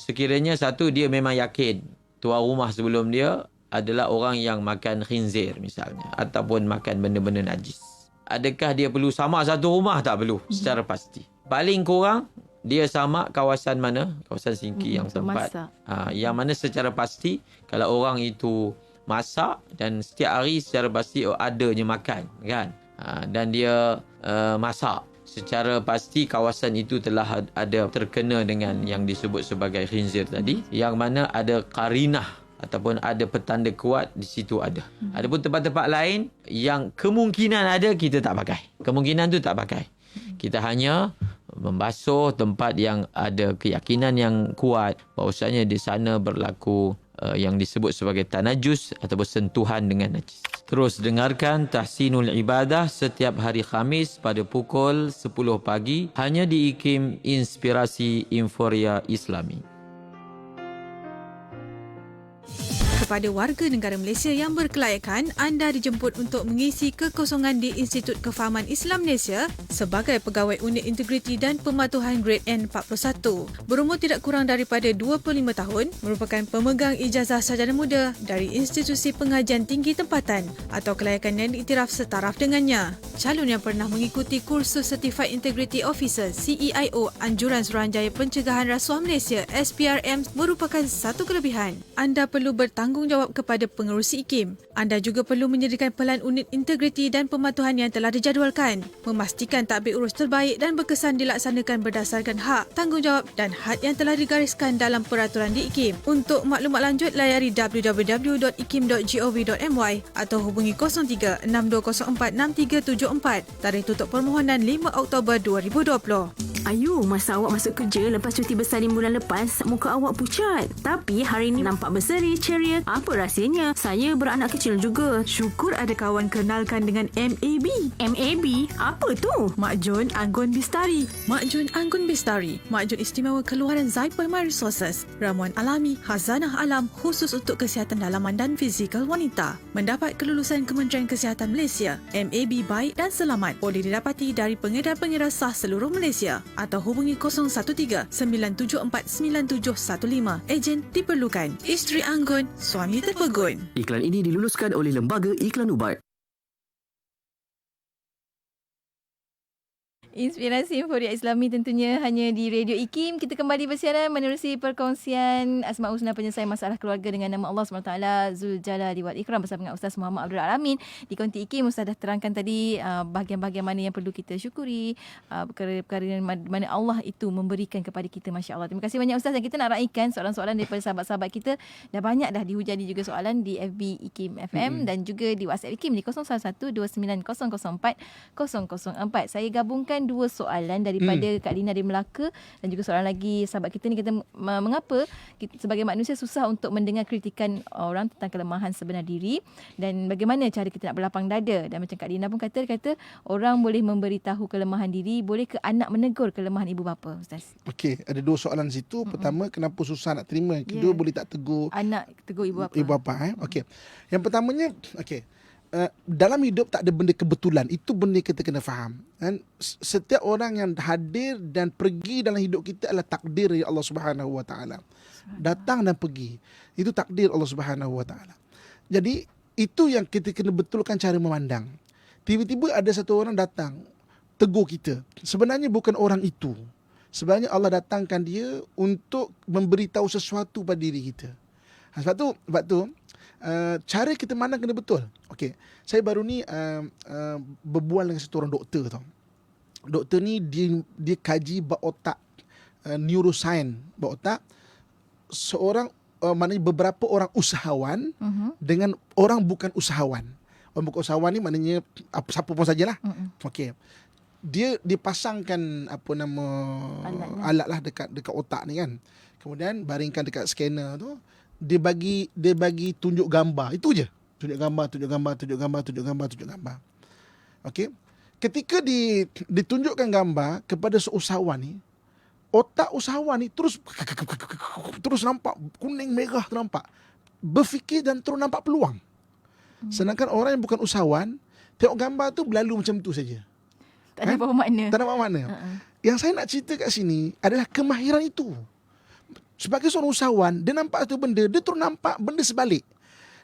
D: sekiranya satu dia memang yakin tuan rumah sebelum dia adalah orang yang makan khinzir misalnya, ataupun makan benda-benda najis. Adakah dia perlu sama satu rumah? Tak perlu secara pasti. Paling kurang dia sama kawasan mana? Kawasan Singki yang tempat. Yang mana secara pasti kalau orang itu masak dan setiap hari secara pasti adanya makan, kan? Dan dia masak, secara pasti kawasan itu telah ada terkena dengan yang disebut sebagai khinzir tadi, yang mana ada qarinah ataupun ada petanda kuat di situ ada. Adapun tempat-tempat lain yang kemungkinan ada, kita tak pakai. Kemungkinan tu tak pakai. Kita hanya membasuh tempat yang ada keyakinan yang kuat bahawasanya di sana berlaku yang disebut sebagai tanajus ataupun sentuhan dengan najis. Terus dengarkan Tahsinul Ibadah setiap hari Khamis pada pukul 10 pagi hanya di IKIM Inspirasi Inforia Islami.
E: Kepada warga negara Malaysia yang berkelayakan, anda dijemput untuk mengisi kekosongan di Institut Kefahaman Islam Malaysia sebagai pegawai Unit Integriti dan Pematuhan Grade N41. Berumur tidak kurang daripada 25 tahun, merupakan pemegang ijazah sarjana muda dari institusi pengajian tinggi tempatan atau kelayakan yang diiktiraf setaraf dengannya. Calon yang pernah mengikuti kursus Certified Integrity Officer CEIO Anjuran Suruhanjaya Pencegahan Rasuah Malaysia SPRM merupakan satu kelebihan. Anda perlu bertanggungjawab kepada pengerusi IKIM. Anda juga perlu menyediakan pelan unit integriti dan pematuhan yang telah dijadualkan, memastikan tadbir urus terbaik dan berkesan dilaksanakan berdasarkan hak, tanggungjawab dan had yang telah digariskan dalam peraturan di IKIM. Untuk maklumat lanjut, layari www.ikim.gov.my atau hubungi 03 6204 6374. Tarikh tutup permohonan 5 Oktober 2020.
F: Ayu, masa awak masuk kerja lepas cuti bersalin bulan lepas, muka awak pucat. Tapi hari ini nampak berseri, ceria. Apa rahsianya? Saya beranak kecil juga.
E: Syukur ada kawan kenalkan dengan MAB.
F: MAB? Apa tu?
E: Mak Jun Anggun Bistari. Mak Jun Anggun Bistari. Mak Jun istimewa keluaran Zaid Primary Resources. Ramuan alami, khazanah alam khusus untuk kesihatan dalaman dan fizikal wanita. Mendapat kelulusan Kementerian Kesihatan Malaysia. MAB baik dan selamat. Boleh didapati dari pengedar-pengedar sah seluruh Malaysia. Atau hubungi 013-974-9715. Ejen diperlukan. Isteri anggun, suami terpegun.
G: Iklan ini diluluskan oleh Lembaga Iklan Ubat.
A: Inspirasi Inforia Islami tentunya hanya di Radio IKIM. Kita kembali bersiaran menerusi perkongsian Asmaul Husna penyelesaian masalah keluarga dengan nama Allah SWT Zul Jalali wal Ikram bersama dengan Ustaz Muhammad Abdul Alamin di Konti IKIM. Ustaz dah terangkan tadi bahagian-bahagian mana yang perlu kita syukuri, perkara-perkara mana Allah itu memberikan kepada kita. Masya Allah. Terima kasih banyak Ustaz. Dan kita nak raikan soalan-soalan daripada sahabat-sahabat kita. Dah banyak dah dihujani juga soalan di FB IKIM FM dan juga di WhatsApp IKIM di 0112900404. Saya gabungkan dua soalan daripada Kak Lina dari Melaka dan juga soalan lagi sahabat kita ni, kata mengapa kita, sebagai manusia susah untuk mendengar kritikan orang tentang kelemahan sebenar diri dan bagaimana cara kita nak berlapang dada. Dan macam Kak Lina pun kata orang boleh memberitahu kelemahan diri, boleh ke anak menegur kelemahan ibu bapa, Ustaz?
B: Okey, ada dua soalan situ. Pertama, kenapa susah nak terima? Kedua, boleh tak tegur
A: anak, tegur ibu bapa?
B: Ibu bapa. Okey. Yang pertamanya, okey. Dalam hidup tak ada benda kebetulan. Itu benda kita kena faham. Dan setiap orang yang hadir dan pergi dalam hidup kita adalah takdir dari Allah Subhanahu Wa Taala. Datang dan pergi. Itu takdir Allah Subhanahu Wa Taala. Jadi Itu yang kita kena betulkan cara memandang. Tiba-tiba ada satu orang datang tegur kita. Sebenarnya bukan orang itu. Sebenarnya Allah datangkan dia untuk memberitahu sesuatu pada diri kita. Sebab tu cara kita mandang kena betul. Okey, saya baru ni berbual dengan satu orang doktor tau. Doktor ni dia kaji bab otak, neuroscience bab otak. Seorang maknanya beberapa orang usahawan dengan orang bukan usahawan. Orang bukan usahawan ni maknanya siapa pun sajalah. Okey. Dia dipasangkan alat lah dekat otak ni kan. Kemudian baringkan dekat scanner tu, dia bagi tunjuk gambar. Itu je. Tunjuk gambar. Okey. Ketika ditunjukkan gambar kepada seusahawan ni, otak usahawan ni terus nampak kuning merah nampak. Berfikir dan terus nampak peluang. Sedangkan orang yang bukan usahawan tengok gambar tu berlalu macam tu saja.
A: Tak ada apa makna.
B: Tak ada apa makna. Yang saya nak cerita kat sini adalah kemahiran itu. Sebagai seorang usahawan, dia nampak satu benda, dia terus nampak benda sebalik.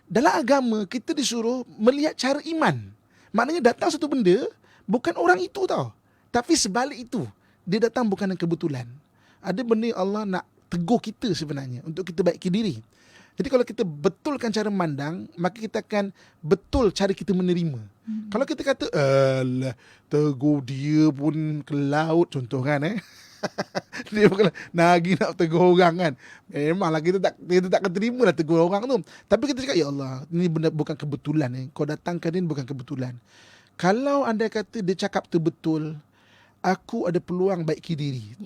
B: Dalam agama, kita disuruh melihat cara iman. Maknanya datang satu benda, bukan orang itu tau. Tapi sebalik itu, dia datang bukan dengan kebetulan. Ada benda yang Allah nak tegur kita sebenarnya, untuk kita baikkan diri. Jadi kalau kita betulkan cara memandang, maka kita akan betul cara kita menerima. Kalau kita kata, alah, tegur dia pun ke laut, contoh kan dia bukan lagi nak tegur orang kan. Memanglah kita tak akan terima lah tegur orang tu. Tapi kita cakap, ya Allah, ini benda bukan kebetulan. Kau datangkan ini bukan kebetulan. Kalau anda kata dia cakap tu betul, aku ada peluang baikkan diri.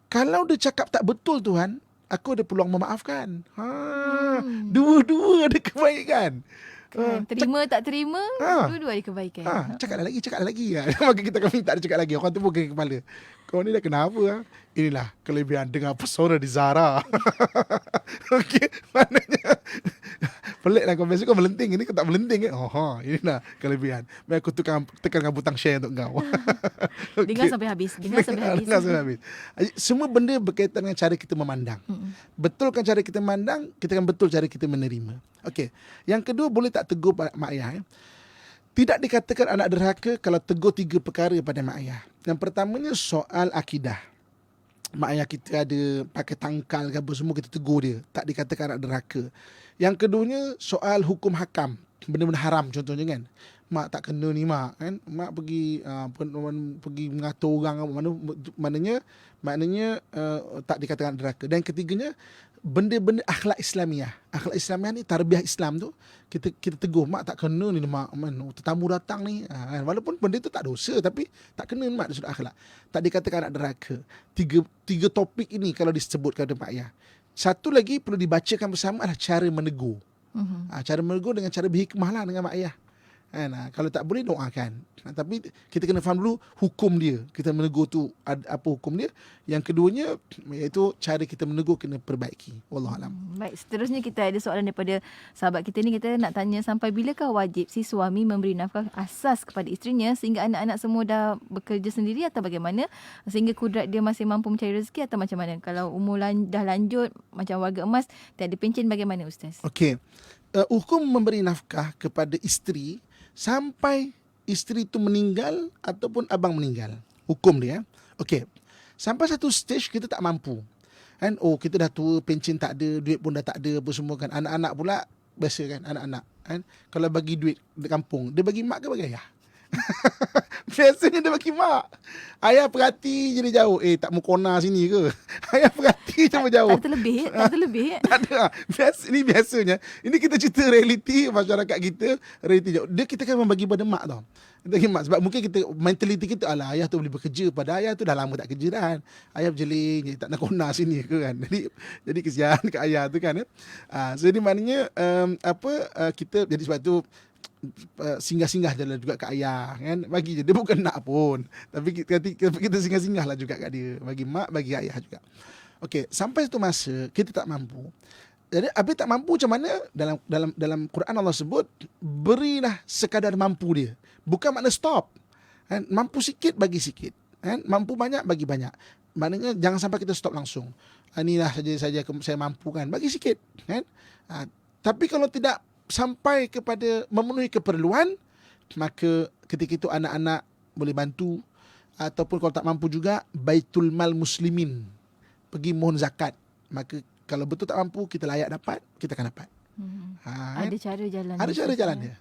B: Kalau dia cakap tak betul Tuhan, aku ada peluang memaafkan. Dua-dua ada kebaikan.
A: Kan, terima tak terima, dua-dua ada kebaikan.
B: Cakap lagi. Maka kita akan minta dia cakap lagi. Orang tu pun ke kepala. Kau ni dah kenapa? Inilah kelebihan dengar pesona di Zara. Okey, maknanya pelik lah kau. Biasa kau melenting, ini kau tak melenting kan? Inilah kelebihan. Biar aku tekan dengan butang share untuk kau. Okay.
A: Dengar sampai habis. Dengar sampai habis.
B: Semua benda berkaitan dengan cara kita memandang. Betulkan cara kita memandang, kita akan betul cara kita menerima. Okey. Yang kedua, boleh tak tegur mak ayah? Tidak dikatakan anak derhaka kalau tegur 3 perkara pada mak ayah. Yang pertamanya soal akidah. Mak ayah kita ada pakai tangkal ke apa semua, kita tegur dia. Tak dikatakan anak derhaka. Yang keduanya soal hukum hakam. Benda-benda haram contohnya kan. Mak tak kena ni mak kan. Mak pergi mengatur orang. Maknanya tak dikatakan derhaka. Dan ketiganya, benda-benda akhlak Islamiah. Akhlak Islamiah ni, tarbiyah Islam tu, kita tegur, mak tak kena ni mak, tetamu datang ni. Walaupun benda tu tak dosa, tapi tak kena mak dari sudut akhlak. Tak dikatakan anak derhaka. Tiga topik ini kalau disebutkan oleh mak ayah. Satu lagi perlu dibacakan bersama adalah cara menegur. Cara menegur dengan cara berhikmah lah dengan mak ayah. Kalau tak boleh, doakan. Tapi kita kena faham dulu hukum dia. Kita menegur tu apa hukum dia. Yang keduanya iaitu cara kita menegur kena perbaiki. Wallahualam.
A: Baik, seterusnya kita ada soalan daripada sahabat kita ni. Kita nak tanya, sampai bilakah wajib si suami memberi nafkah asas kepada isterinya sehingga anak-anak semua dah bekerja sendiri atau bagaimana? Sehingga kudrat dia masih mampu mencari rezeki atau macam mana? Kalau umur dah lanjut macam warga emas, tiada pencen, bagaimana Ustaz?
B: Okey. Hukum memberi nafkah kepada isteri sampai isteri itu meninggal ataupun abang meninggal. Hukum dia. Okey. Sampai satu stage kita tak mampu. Kan? Kita dah tua, pencen tak ada, duit pun dah tak ada apa semua kan. Anak-anak pula biasa kan, anak-anak kan. Kalau bagi duit di kampung, dia bagi mak ke bagi ayah? Biasanya dia bagi mak. Ayah perhati je dia jauh. Tak mau kona sini ke? Ayah perhati je jauh.
A: Tak terlebih.
B: Tak ada. Biasanya. Ini kita cerita realiti masyarakat kita. Realiti jauh. Kita kan membagi pada mak tau. Kita bagi mak. Sebab mungkin kita, mentaliti kita, alah ayah tu boleh bekerja. Pada ayah tu dah lama tak kerja dah. Ayah berjeling je. Tak nak kona sini ke kan. Jadi kesian ke ayah tu kan. Jadi maknanya kita, jadi sebab tu singgah-singgah je lah juga kat ayah kan. Bagi je, dia bukan nak pun, tapi kita singgah-singgah lah juga kat dia. Bagi mak, bagi ayah juga. Okey, sampai satu masa kita tak mampu. Jadi habis tak mampu macam mana? Dalam Quran Allah sebut, berilah sekadar mampu dia. Bukan makna stop kan? Mampu sikit bagi sikit kan? Mampu banyak bagi banyak. Maknanya jangan sampai kita stop langsung. Inilah saja saya mampu kan, bagi sikit kan. Tapi kalau tidak sampai kepada memenuhi keperluan, maka ketika itu anak-anak boleh bantu, ataupun kalau tak mampu juga Baitul Mal Muslimin, pergi mohon zakat. Maka kalau betul tak mampu, kita layak dapat, kita akan dapat.
A: Ada cara jalan.
B: Ada cara jalan dia.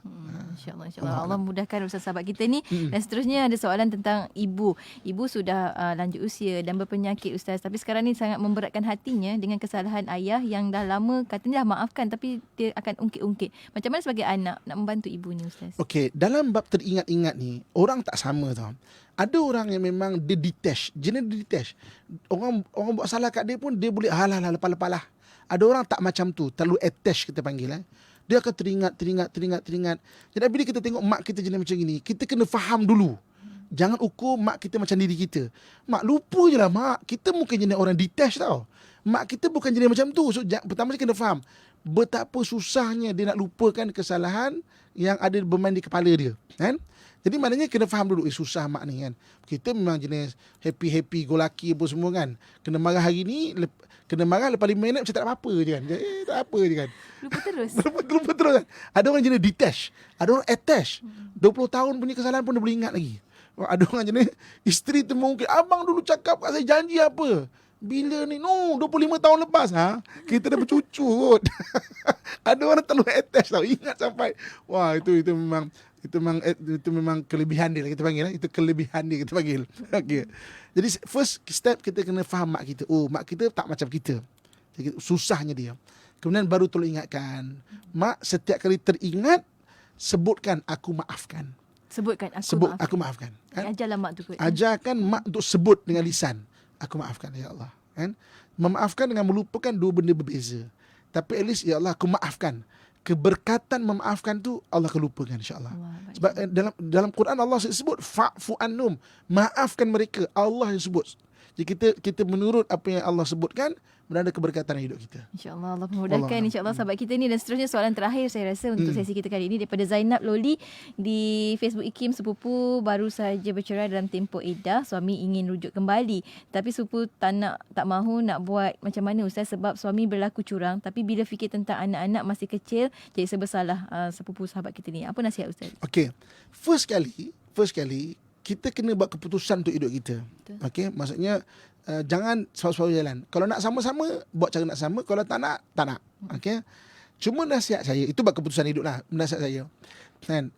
A: InsyaAllah, insyaAllah. Allah mudahkan urusan sahabat kita ni. Dan seterusnya ada soalan tentang ibu. Ibu sudah lanjut usia dan berpenyakit, Ustaz. Tapi sekarang ni sangat memberatkan hatinya dengan kesalahan ayah yang dah lama katanya dah maafkan, tapi dia akan ungkit-ungkit. Macam mana sebagai anak nak membantu ibu ni, Ustaz?
B: Okey, dalam bab teringat-ingat ni, orang tak sama tau. Ada orang yang memang dia detach, jenis dia detach. Orang buat salah kat dia pun dia boleh halah lepas-lepas lah. Ada orang tak macam tu, terlalu attached kita panggil. Dia akan teringat. Jadi bila kita tengok mak kita jenis macam ni, kita kena faham dulu. Jangan ukur mak kita macam diri kita. Mak, lupa je lah mak. Kita mungkin jenis orang detached tau. Mak kita bukan jenis macam tu. So pertama kita kena faham betapa susahnya dia nak lupakan kesalahan yang ada bermain di kepala dia, kan? Jadi maknanya kena faham dulu, susah mak ni kan. Kita memang jenis happy, go lucky apa semua kan. Kena marah hari ni, kena marah lepas 5 minit macam tak ada apa-apa je kan. Tak apa je kan.
A: Lupa terus.
B: Lupa terus kan. Ada orang jenis detach, ada orang attach. 20 tahun punya kesalahan pun dia boleh ingat lagi. Ada orang jenis isteri tu mungkin, abang dulu cakap kat saya janji apa. Bila ni? No, 25 tahun lepas. Kita dah bercucu kot. Ada orang terlalu attach tau. Ingat sampai. Wah, itu memang kelebihan dia lah kita panggil. Itu kelebihan dia kita panggil. Okay. Jadi first step kita kena faham mak kita. Oh, mak kita tak macam kita. Jadi, susahnya dia. Kemudian baru tolong ingatkan. Mak, setiap kali teringat, sebutkan aku maafkan. Aku maafkan. Kan?
A: Ajarlah mak tu kot.
B: Ajarkan mak untuk sebut dengan lisan. Aku maafkan ya Allah. Kan? Memaafkan dengan melupakan dua benda berbeza. Tapi at least ya Allah aku maafkan. Keberkatan memaafkan tu Allah akan lupakan insya-Allah. Sebab dalam Quran Allah sebut fa'fu annum, maafkan mereka. Allah yang sebut. Jadi kita menurut apa yang Allah sebutkan, berada keberkatan dalam hidup kita.
A: InsyaAllah Allah memudahkan insyaAllah sahabat kita ni. Dan seterusnya soalan terakhir saya rasa untuk sesi kita kali ini daripada Zainab Loli di Facebook Ikim. Sepupu baru saja bercerai dalam tempoh iddah. Suami ingin rujuk kembali, tapi sepupu tak mahu nak buat macam mana Ustaz, sebab suami berlaku curang. Tapi bila fikir tentang anak-anak masih kecil, jadi bersalah sepupu sahabat kita ni. Apa nasihat Ustaz?
B: Okey. First kali kita kena buat keputusan untuk hidup kita. Okey, maksudnya jangan sebab-sebab jalan. Kalau nak sama-sama, buat cara nak sama. Kalau tak nak, tak nak. Okey. Cuma nasihat saya, itu buat keputusan hidup lah. Nasihat saya. Kan?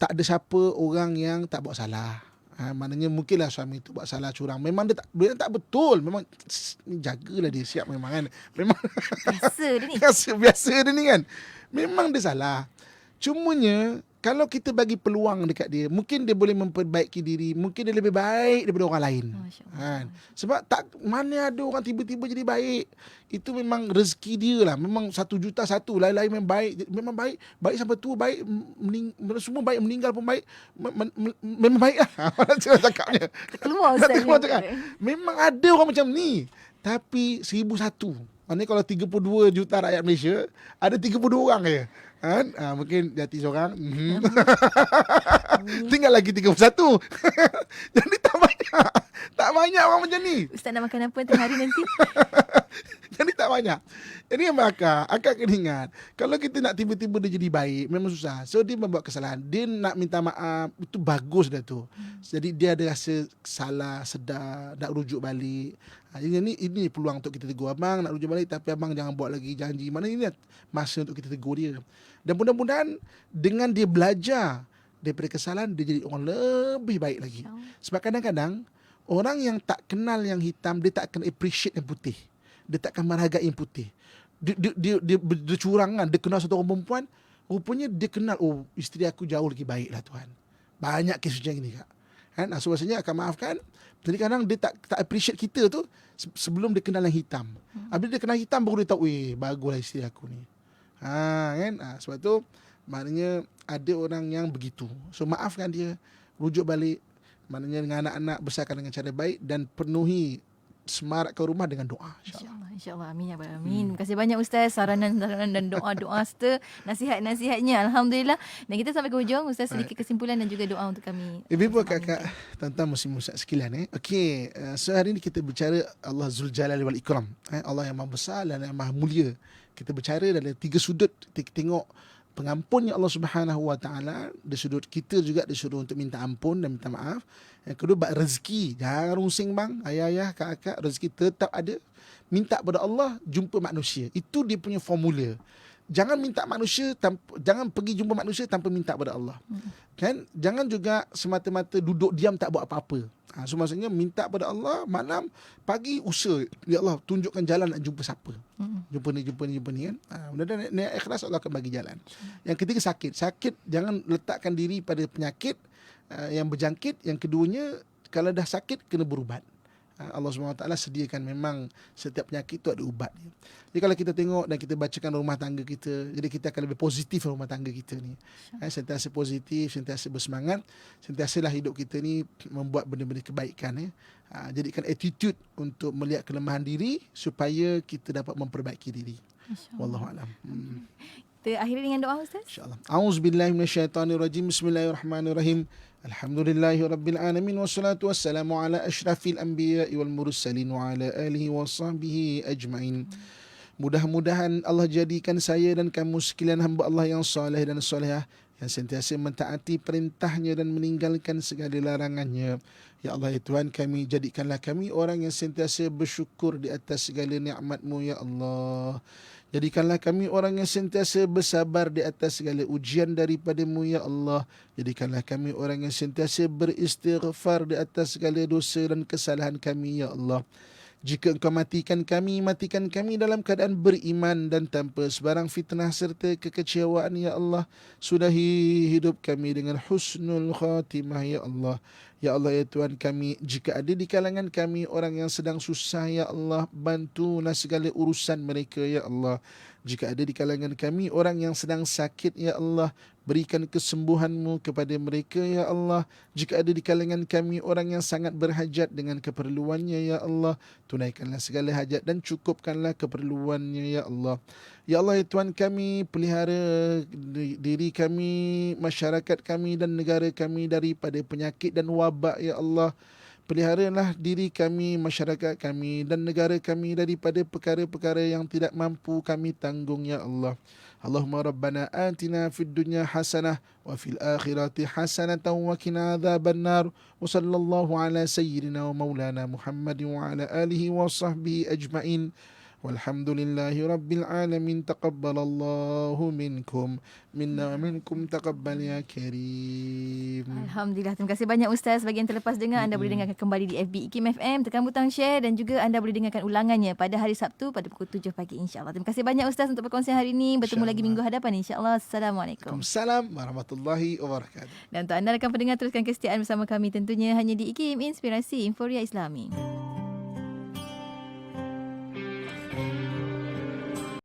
B: Tak ada siapa orang yang tak buat salah. Maknanya mungkinlah suami tu buat salah curang. Memang dia tak betul. Memang jagalah dia siap memang kan. Memang
A: Biasa dia ni.
B: biasa dia ni kan. Memang dia salah. Cumanya kalau kita bagi peluang dekat dia, mungkin dia boleh memperbaiki diri, mungkin dia lebih baik daripada orang lain. Kan? Sebab mana ada orang tiba-tiba jadi baik. Itu memang rezeki dia lah. Memang 1 juta satu, lain-lain memang baik. Memang baik sampai tua, baik semua baik, meninggal pun baik. Memang baik lah. Macam cakapnya.
A: Keluar Ustaz.
B: Memang ada orang macam ni. Tapi 1001. Maknanya kalau 32 juta rakyat Malaysia, ada 32 orang je. Kan? Mungkin jati seorang. Tinggal lagi 31. Jadi tak banyak orang macam ni.
A: Ustaz nak makan apa tengah hari nanti?
B: Jadi tak banyak. Jadi yang akak kena ingat, kalau kita nak tiba-tiba dia jadi baik, memang susah. So dia membuat kesalahan, dia nak minta maaf, itu bagus dah tu. Jadi dia ada rasa salah, sedar, nak rujuk balik. Ini peluang untuk kita tegur abang, nak rujuk balik, tapi abang jangan buat lagi janji. Mana ini masa untuk kita tegur dia. Dan mudah-mudahan dengan dia belajar daripada kesalahan, dia jadi orang lebih baik lagi. Sebab kadang-kadang orang yang tak kenal yang hitam, dia tak akan appreciate yang putih. Dia tak akan menghargai yang putih. Dia curang kan. Dia kenal satu orang perempuan, rupanya dia kenal, oh isteri aku jauh lagi baik lah Tuhan. Banyak kes macam ni Kak. Kan? So rasanya akan maafkan. Jadi kadang dia tak appreciate kita tu sebelum dia kenal yang hitam. Habis dia kenal hitam baru dia tahu, baguslah isteri aku ni. Kan? Sebab tu maknanya ada orang yang begitu. So maafkan dia, rujuk balik. Maknanya dengan anak-anak besarkan dengan cara baik dan penuhi semarakkan rumah dengan doa.
A: InsyaAllah. Amin ya rabbal alamin. Terima kasih banyak Ustaz, saranan dan doa-doa serta nasihat-nasihatnya. Alhamdulillah. Dan kita sampai ke hujung. Ustaz, sedikit kesimpulan dan juga doa untuk kami.
B: Ibu kakak, tuan-tuan muslim-muslim sekalian. Okey, so hari ini kita bicara Allah Zuljalali wal Ikram. Allah yang maha besar dan yang maha mulia. Kita bicara dalam 3 sudut. Kita tengok pengampunnya Allah Subhanahu Wa Taala. Di sudut kita juga disuruh untuk minta ampun dan minta maaf. Yang kedua, bab rezeki. Jangan rusing bang, ayah-ayah, kakak, rezeki tetap ada. Minta pada Allah, jumpa manusia. Itu dia punya formula. Jangan minta manusia jangan pergi jumpa manusia tanpa minta pada Allah. Kan? Jangan juga semata-mata duduk diam tak buat apa-apa. So maksudnya minta pada Allah, malam, pagi usaha. Ya Allah, tunjukkan jalan nak jumpa siapa. Jumpa ni kan. Mudah-mudahan niat ikhlas Allah akan bagi jalan. Yang ketiga, sakit. Sakit, jangan letakkan diri pada penyakit yang berjangkit. Yang keduanya, kalau dah sakit kena berubat. Allah SWT sediakan memang setiap penyakit itu ada ubat. Jadi kalau kita tengok dan kita bacakan rumah tangga kita, jadi kita akan lebih positif rumah tangga kita ni. Sentiasa positif, sentiasa bersemangat, sentiasalah hidup kita ni membuat benda-benda kebaikan. Jadikan attitude untuk melihat kelemahan diri supaya kita dapat memperbaiki diri. Wallahualam.
A: Kita akhiri dengan doa Ustaz.
B: InsyaAllah. A'udzubillahi minasyaitanirrajim. Bismillahirrahmanirrahim. Alhamdulillahi Rabbil Alamin. Wassalatu wassalamu ala ashrafil anbiya'i wal mursalin wa ala alihi wa sahbihi ajma'in. Mudah-mudahan Allah jadikan saya dan kamu sekalian hamba Allah yang soleh dan solehah, yang sentiasa mentaati perintahnya dan meninggalkan segala larangannya. Ya Allah, ya Tuhan kami, jadikanlah kami orang yang sentiasa bersyukur di atas segala nikmat-Mu, ya Allah. Jadikanlah kami orang yang sentiasa bersabar di atas segala ujian daripada-Mu, ya Allah. Jadikanlah kami orang yang sentiasa beristighfar di atas segala dosa dan kesalahan kami, ya Allah. Jika Engkau matikan kami dalam keadaan beriman dan tanpa sebarang fitnah serta kekecewaan, ya Allah. Sudahi hidup kami dengan husnul khatimah, ya Allah. Ya Allah, ya Tuhan kami, jika ada di kalangan kami orang yang sedang susah, ya Allah, bantulah segala urusan mereka, ya Allah. Jika ada di kalangan kami orang yang sedang sakit, ya Allah, berikan kesembuhan-Mu kepada mereka, ya Allah. Jika ada di kalangan kami orang yang sangat berhajat dengan keperluannya, ya Allah, tunaikanlah segala hajat dan cukupkanlah keperluannya, ya Allah. Ya Allah, ya Tuhan kami, pelihara diri kami, masyarakat kami dan negara kami daripada penyakit dan wabak, ya Allah. Peliharalah diri kami, masyarakat kami dan negara kami daripada perkara-perkara yang tidak mampu kami tanggung, ya Allah. Allahumma rabbana atina fid dunya hasanah wa fil akhirati hasanatan wa qina adzabannar. Wa sallallahu ala sayyidina wa maulana Muhammadin wa ala alihi wa sahbihi ajma'in. Walhamdulillahi Rabbil Alamin. Taqabbalallahu minkum minna minkum taqabbal ya karim.
A: Alhamdulillah. Terima kasih banyak Ustaz. Bagi yang terlepas dengar, anda boleh dengarkan kembali di FB IKIM FM. Tekan butang share dan juga anda boleh dengarkan ulangannya pada hari Sabtu pada pukul 7 pagi, insya-Allah. Terima kasih banyak Ustaz untuk perkongsian hari ini. Bertemu lagi minggu hadapan, insya-Allah. Assalamualaikum.
B: Waalaikumsalam warahmatullahi wabarakatuh.
A: Dan untuk anda rakan pendengar, teruskan kesetiaan bersama kami tentunya hanya di IKIM Inspirasi Inforia Islami.